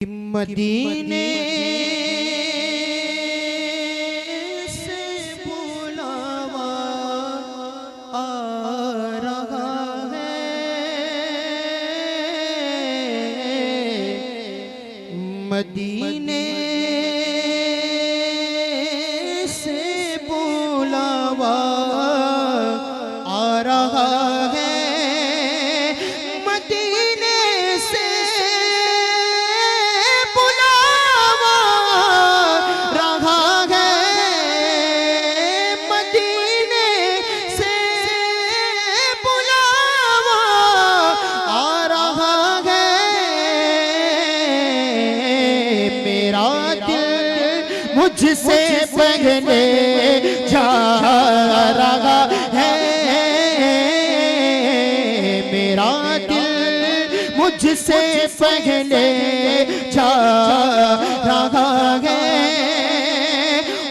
मदीने से बुलावा आ रहा है, मदीने से बुलावा आ रहा है, मुझसे पहले जा रहा है, मेरा दिल मुझसे पहले जा रहा है।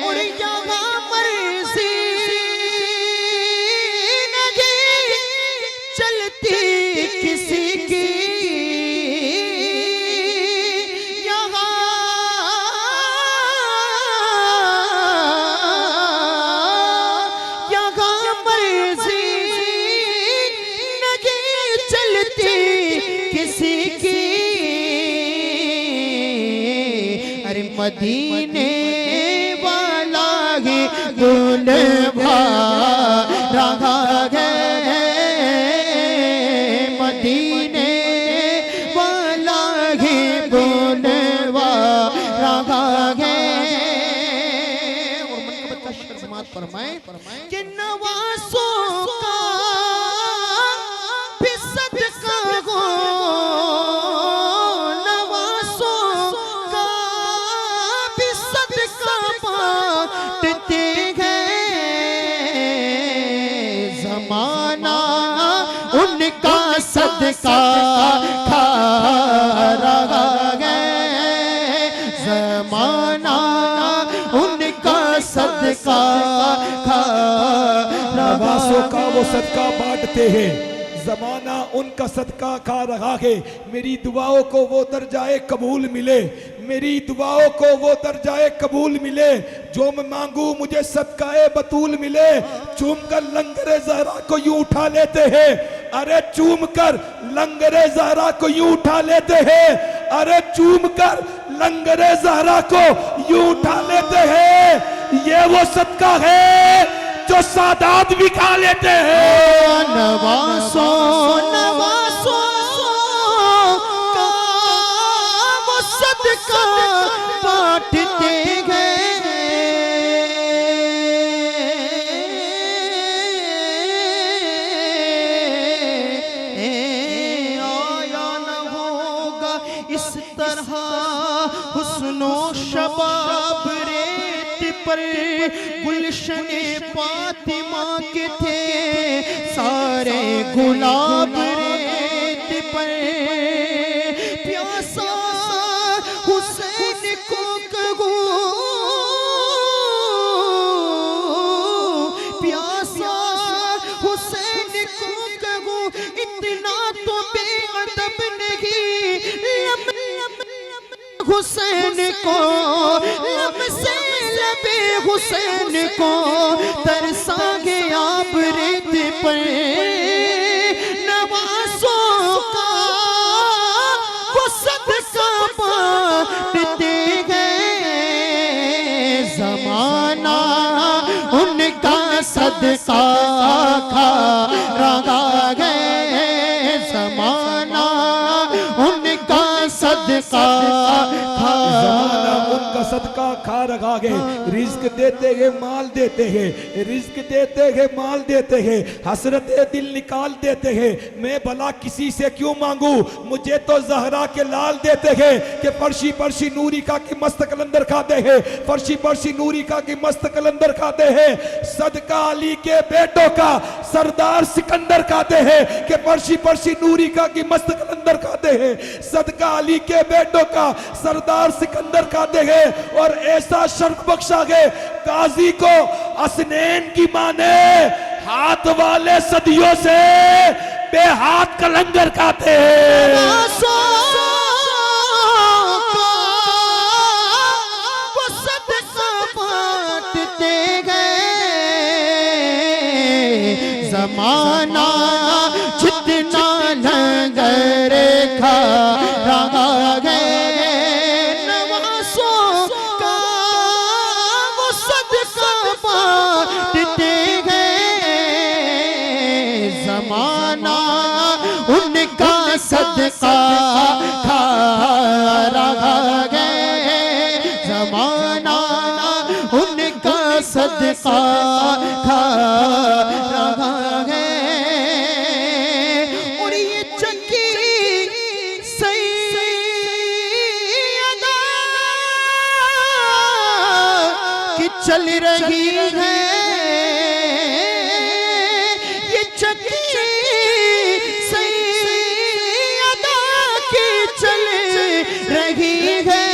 और यहाँ मर्जी नहीं चलती किसी की, मदीने वाला ही गुलवा रहा है, मदीने वाला ही गुलवा रहा है। और मन का बच्चा समाज फरमाए कि नवासों का भी सदका हो, ज़माना उनका सदका खा रहा है, ज़माना उनका सदका खा रहा है। का वो सदका बांटते हैं, ज़माना उनका सदका खा रहा है। मेरी दुआओं को वो दर्जाए कबूल मिले, मेरी दुआओं को वो दर्जाए कबूल मिले, जो मैं मांगू मुझे सदकाए बतूल मिले। चूम कर लंगरे ज़हरा को यूं उठा लेते हैं, अरे चूम कर लंगरे ज़हरा को यूं उठा लेते हैं, अरे चूम कर लंगरे ज़हरा को यूं उठा लेते हैं। ये वो सदका है जो सादात भी खा लेते हैं। नवासों नवासों का वो सदका बांटते गए, आया न होगा इस तरह हुस्नो शबाब रेत पर, गुलशने फातिमा के थे सारे गुलाब रेत पर। प्यासा हुसैन को कहूँ, प्यासा हुसैन को कहूँ, इतना तो बेअदब नहीं, हुसैन को लम्से लबे हुसैन को तरसा गया आप रेत पर। नवासों का वो सदका बांटते गए, ज़माना उनका सदका खा रहा है, ज़माना उनका सदका सदका खा रहा है। रिज्क देते हैं माल देते हैं, रिज्क देते हैं माल देते हैं, हसरते दिल निकाल देते हैं। मैं भला किसी से क्यों मांगू, मुझे तो ज़हरा के लाल देते हैं कि फर्शी फर्शी नूरी का की मस्त कलंदर खाते हैं, फर्शी फर्शी नूरी का की मस्त कलंदर खाते हैं। सदका अली के बेटों का सरदार सिकंदर खाते हैं कि फर्शी फर्शी नूरी का की मस्त कलंदर खाते हैं। सदका अली के बेटों का सरदार सिकंदर खाते हैं। और ऐसा शर्फ बख्शा है काजी को असनैन की माने, हाथ वाले सदियों से बेहाथ का लंगर खाते हैं। रहा है जमाना, उनका सदका खा रहा है। और ये चक्की चल रही है, ये चक्की सैयदा की चल रही है।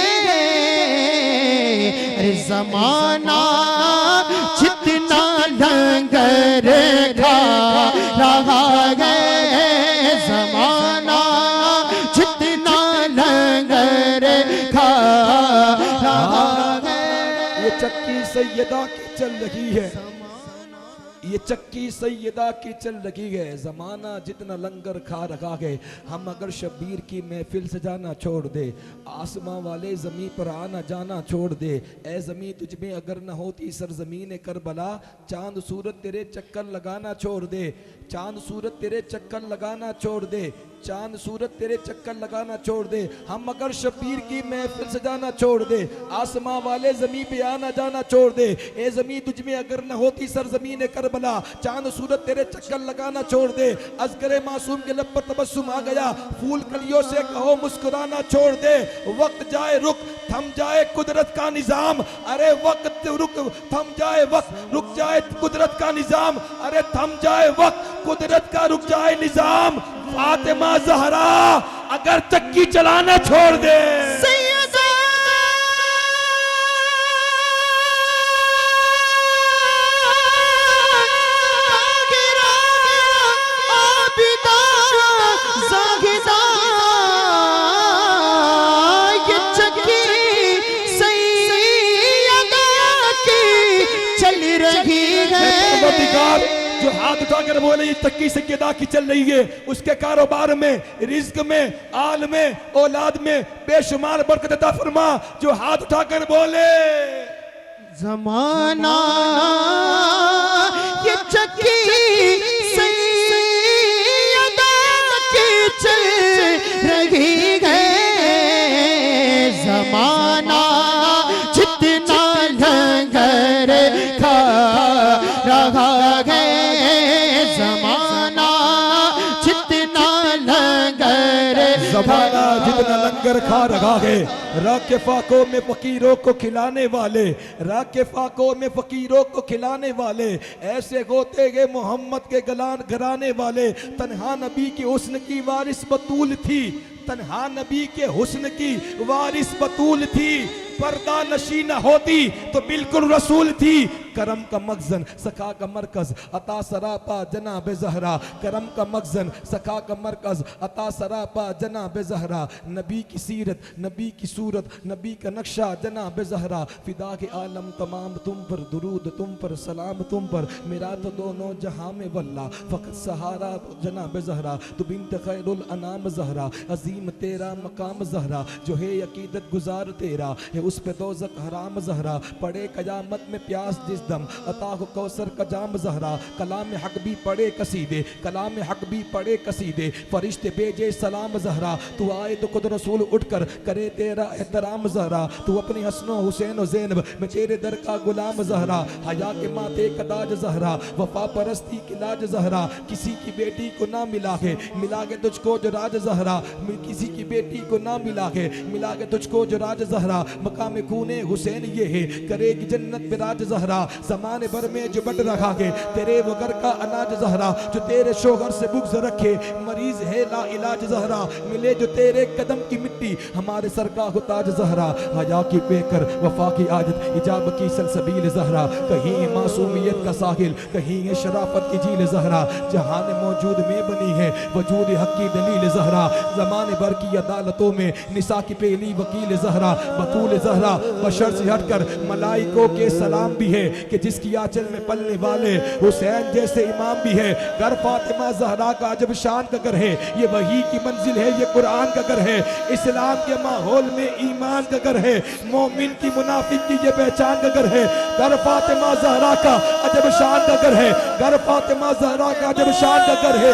अरे ज़माना जितना लंगर खा रहा है, ज़माना जितना लंगर खा रहा है। ये चक्की सैयदा की चल रही है, ये चक्की सैयदा की चल रही है। जमाना जितना लंगर खा रखा है। हम अगर शब्बीर की महफिल सजाना छोड़ दे, आसमां वाले ज़मीं पर आना जाना छोड़ दे, ए ज़मीं तुझ में अगर न होती सरज़मीन करबला, चांद सूरत तेरे चक्कर लगाना छोड़ दे, चांद सूरत तेरे चक्कर लगाना छोड़ दे, चांद सूरत तेरे चक्कर लगाना छोड़ दे। हम अगर शब्बीर की महफिल सजाना छोड़ दे, आसमां वाले ज़मीं पे आना जाना छोड़ दे, ए ज़मीं तुझ में अगर न होती सरज़मीन करबला, चांद सूरत तेरे चक्कर लगाना छोड़ दे। अज़गरे मासूम के लब पर तबस्सुम आ गया, फूल कलियों से कहो मुस्कुराना छोड़ दे। वक्त जाए रुक थम जाए कुदरत का निज़ाम, अरे वक्त रुक थम जाए, वक्त रुक जाए कुदरत का निज़ाम, अरे थम जाए वक्त कुदरत का रुक जाए निज़ाम। फातिमा ज़हरा अगर चक्की चलाना छोड़ दे, जो हाथ उठाकर बोले ये चक्की सैयदा की चल रही है, उसके कारोबार में, रिज्क में, आल में, औलाद में बेशुमार बरकत अता फरमा। जो हाथ उठाकर बोले ज़माना ये चक्की सैयदा की चल रही है, ज़माना जितना लंगर खा रहा है, ज़माना जितना लंगर ज़माना जितना लंगर खा रहा है। राके फाकों में फकीरों को खिलाने वाले, राके फाकों में फकीरों को खिलाने वाले, ऐसे होते गए मोहम्मद के गलान घराने वाले। तन्हा नबी के हुस्न की वारिस बतूल थी, तन्हा नबी के हुस्न की वारिस बतूल थी, पर्दा नशी न होती तो बिल्कुल रसूल थी। करम का मखजन सखा का मरकज अता सरापा जनाब ज़हरा, करम का मखजन सखा का मरकज अता सरापा जनाब ज़हरा। नबी की सीरत, नबी की सूरत, नबी का नक्शा जनाब ज़हरा। फिदा के आलम तमाम तुम पर, दुरूद तुम पर, सलाम तुम पर, मेरा तो दोनों जहां में वल्ला फ़कत सहारा जनाब ज़हरा। तू बिन्त खैरुल अनाम ज़हरा, अजीम तेरा मकाम ज़हरा, जो है अकीदत गुजार तेरा है उस पे दोज़ख हराम ज़हरा। पड़े कयामत में प्यास जिस दम अता हो कौसर का जाम ज़हरा। कलाम हक भी पड़े कसीदे, कलाम हक भी पड़े कसीदे, फरिश्ते भेजे सलाम ज़हरा। तू आए तो खुद रसूल उठकर करे तेरा एहतराम ज़हरा। तू अपनी हसनो हुसैन और ज़ैनब में तेरे दर का गुलाम ज़हरा। हया के माथे का ताज ज़हरा, वफा परस्ती की लाज ज़हरा। किसी की बेटी को ना मिला है, मिला के तुझको जो राज ज़हरा। किसी की बेटी को ना मिला है, मिला के तुझको जो राज ज़हरा। मकाम खूने हुसैन ये है, करेगी जन्नत में राज ज़हरा। ज़माने भर में जो बढ़ रहा है तेरे वगर का अनाज ज़हरा। जो तेरे शोहर से बुग़्ज़ रखे मरीज है ला इलाज ज़हरा। मिले जो तेरे कदम की मिट्टी हमारे सर का हो ताज ज़हरा। हया की पेकर वफा की आदत हिजाब की सलसबील ज़हरा। कहीं मासूमियत का साहिल, कहीं है शराफत की झील ज़हरा। जहान मौजूद में बनी है वजूद हक की दलील ज़हरा। ज़माने भर की अदालतों में निसा की पहली वकील ज़हरा। बतूल ज़हरा बशर से हटकर मलाइकों के सलाम भी है कि जिसकी आंचल में पलने वाले हुसैन जैसे इमाम भी है। घर फातिमा ज़हरा का अजब शान का घर है, ये वही की मंजिल है, ये कुरान का घर है। इस्लाम के माहौल में ईमान का घर है, मोमिन की मुनाफिक की ये पहचान का घर है। घर फातिमा ज़हरा का अजब शान का घर है, घर फातिमा ज़हरा का अजब शान का घर है।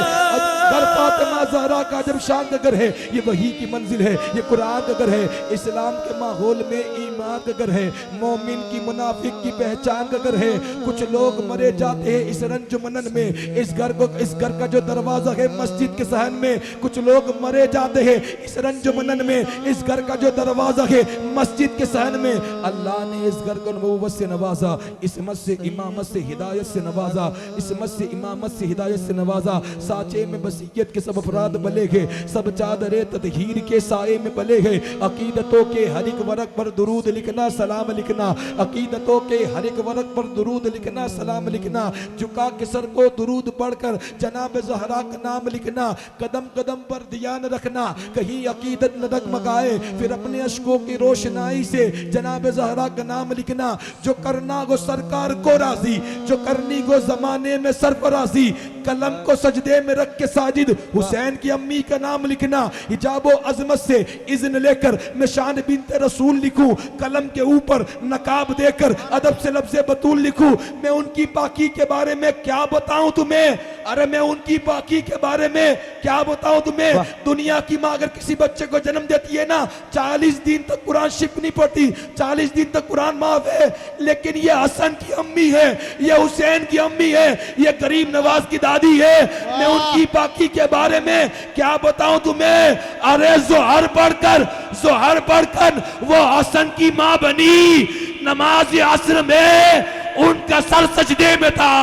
घर फातिमा ज़हरा का जब शान का घर है, ये वही की मंजिल है, ये कुरान का घर है, इस्लाम के माहौल में ईमान का घर है, मोमिन की मुनाफिक की पहचान का घर है। कुछ लोग मरे जाते हैं इस रंजुमनन में, इस घर का जो दरवाजा है मस्जिद के सहन में, कुछ लोग मरे जाते हैं इस रंजुमनन में, इस घर का जो दरवाजा है मस्जिद के सहन में। अल्लाह ने इस घर को नबूवत से नवाजा, इसमत से, इमामत से, हिदायत से नवाजा, इसमत से, इमामत से, हिदायत से नवाजा। साचे में बसीयत के सब अफराद बले गए, सब चादरे तदहीर के साए में बले गए। अकीदतों के हर एक वर्क पर दुरूद लिखना, सलाम लिखना, अकीदतों के हर एक वर्क पर दुरूद लिखना, सलाम लिखना, झुका के सर को दुरूद पढ़कर जनाब ज़हरा का नाम लिखना, कदम कदम पर ध्यान रखना, कहीं अकीदत न डगमगाए, फिर अपने अश्कों की रोशनाई से जनाब ज़हरा का नाम लिखना। जो करना गो सरकार को राजी, जो करनी गो जमाने में सरफराजी, कलम को सजदे में रख के साजिद हुसैन की अम्मी का नाम लिखना। हिजाबो अजमत से इज़्न लेकर मैं शान बिनते रसूल लिखूं, कलम के ऊपर नकाब देकर अदब से लफ्ज़े बतूल लिखूं। मैं उनकी पाकी के बारे में क्या बताऊं तुम्हें, अरे मैं उनकी पाकी के बारे में क्या बताऊं तुम्हें। दुनिया की माँ अगर किसी बच्चे को जन्म देती है ना, 40 दिन तक कुरान शिफ नहीं पढ़ती, 40 दिन तक कुरान माफ है, लेकिन ये हसन की अम्मी है, ये हुसैन की अम्मी है, ये गरीब नवाज की दादी है। मैं उनकी पाकी के बारे में क्या बताऊं तुम्हें। अरे जोहर पढ़कर वो हसन की माँ बनी, नमाज असर में उनका सर सजदे में था।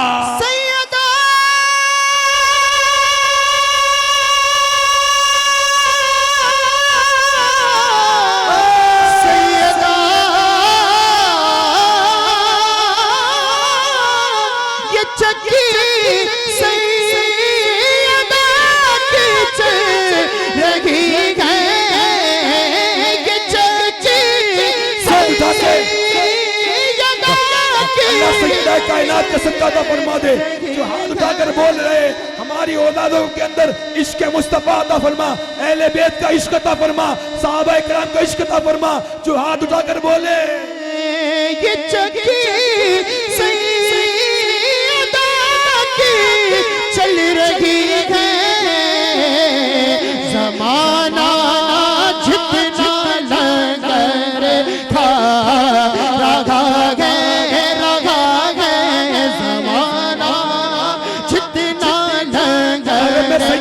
कायनात का सदका अता फरमा दे। जो हाथ उठाकर बोल रहे हमारी औलादों के अंदर इश्क मुस्तफा अता फरमा, अहले बैत का इश्क अता फरमा, सहाबा किराम का इश्क अता फरमा। जो हाथ उठाकर बोले ये चक्की सैयदा की चल रही है, जमाना जितना लंगर था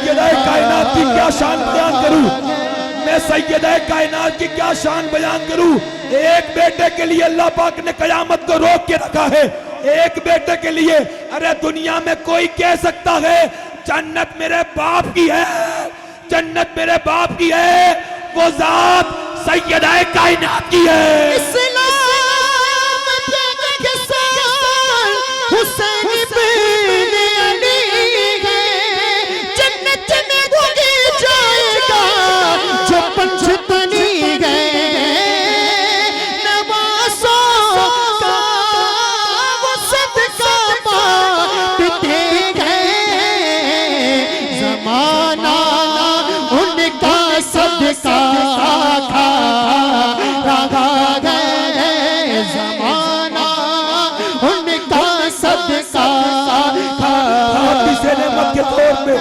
रहा है, कायनात की क्या शान बयान करूं, मैं सैयदा कायनात की क्या शान बयान करूं। एक बेटे के लिए अल्लाह पाक ने कयामत को रोक के रखा है, एक बेटे के लिए। अरे दुनिया में कोई कह सकता है जन्नत मेरे बाप की है, जन्नत मेरे बाप की है, वो जात सैयदा कायनात की है। इस्लाम के साथ हुसैन बिन अली है, जन्नत में होगी जाएगा जो पंचतनी गए, नवासों का वो सदका बांटते गए, जमाना उनका सदका खा रहा है, जमाना उनका सदका खा। नेमत के तौर पे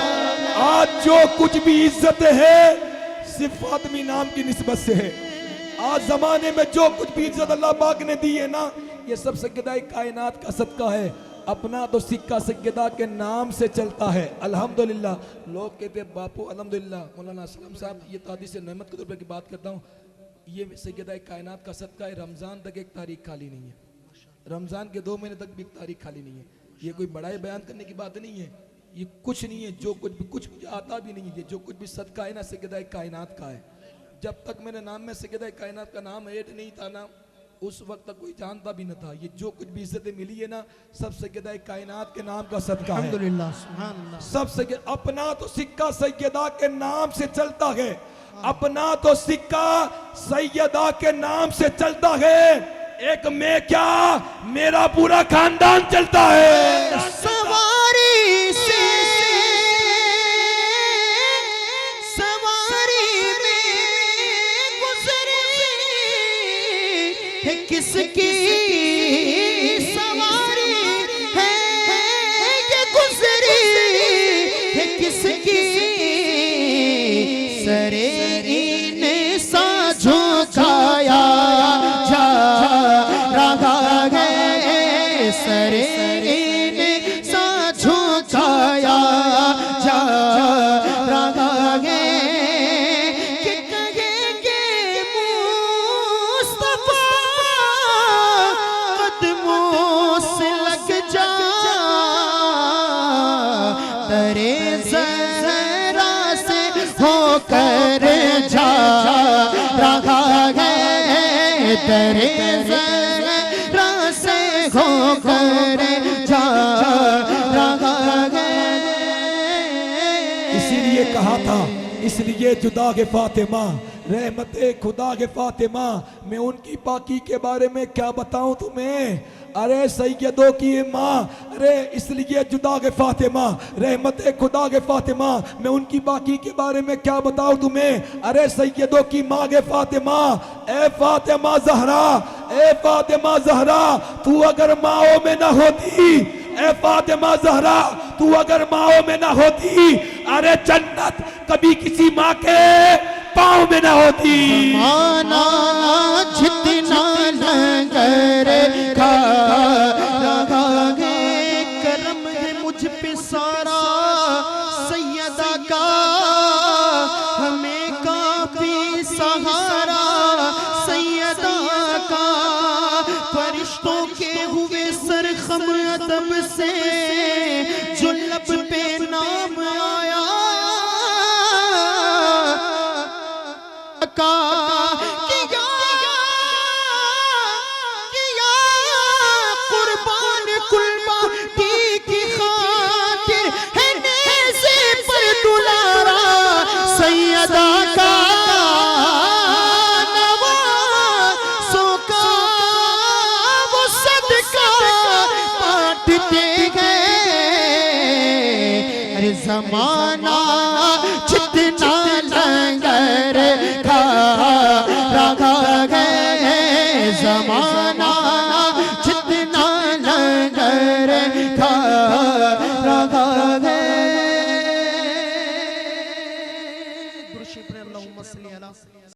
आज जो कुछ भी इज्जत है सिर्फ फातिमी नाम की निस्बत से है। आज जमाने में जो कुछ भी इज्जत अल्लाह पाक ने दी है ना, ये सब सैयदा कायनात का सदका है। अपना तो सिक्का सैयदा के नाम से चलता है, अल्हम्दुलिल्लाह। लोग कहते हैं बापू अल्हम्दुलिल्लाह, मौलाना असलम साहब ये तादी से नेमत के तौर पर की बात करता हूँ, ये सैयदा कायनात का सदका है। रमजान तक एक तारीख खाली नहीं है, रमजान के 2 महीने तक भी एक तारीख खाली नहीं है। ये कोई बड़ाई बयान करने की बात नहीं है, ये कुछ नहीं है, जो कुछ भी कुछ मुझे आता भी नहीं है, जो कुछ भी सदका है ना सैयदा कायनात का है। जब तक मेरे नाम में सैयदा कायनात का नाम ऐड नहीं था ना, उस वक्त तक कोई जानता भी न था। ये जो कुछ भी इज्जतें मिली है ना, सब सैयदा कायनात के नाम का सदका है। अल्हम्दुलिल्लाह, सुभान अल्लाह। सब सैयदा, अपना तो सिक्का सैयदा के नाम से चलता है, अपना तो सिक्का सैयदा के नाम से चलता है। एक मैं क्या, मेरा पूरा खानदान चलता है। सवारी से सवारी में गुजरी है, किसकी सवारी है ये गुजरी है, किसकी तेरे ज़रा से होकर जा रहा है। इसीलिए कहा था, इसलिए जुदा के फातिमा, रहमते खुदा के फातिमा, मैं उनकी पाकी के बारे में क्या बताऊं तुम्हें। अरे सैयदों की माँ, अरे इसलिए जुदा के फातिमा, रहमते खुदा के फातिमा, मैं उनकी पाकी के बारे में क्या बताऊं तुम्हें। अरे सैयदों की माँ के फातिमा, ए फातिमा जहरा, ए फातिमा जहरा, तू अगर माओ में ना होती, ए फातिमा जहरा, तू अगर माओ में ना होती, अरे जन्नत कभी किसी माँ के पाँव में ना होती। माना जितना लंगर खा रहा है, करम है मुझ पे सारा सैयदा का, हमें काफी सहारा सैयदा का। फरिश्तों के हुए सरखम अदब से जो लब पे नाम आया का, किया कुर्बान कुर्बानी की खातिर है नेज़े पर दुलारा सैयदा का। नवाज़ों का वो सदका बांटते हैं। अरे ज़माना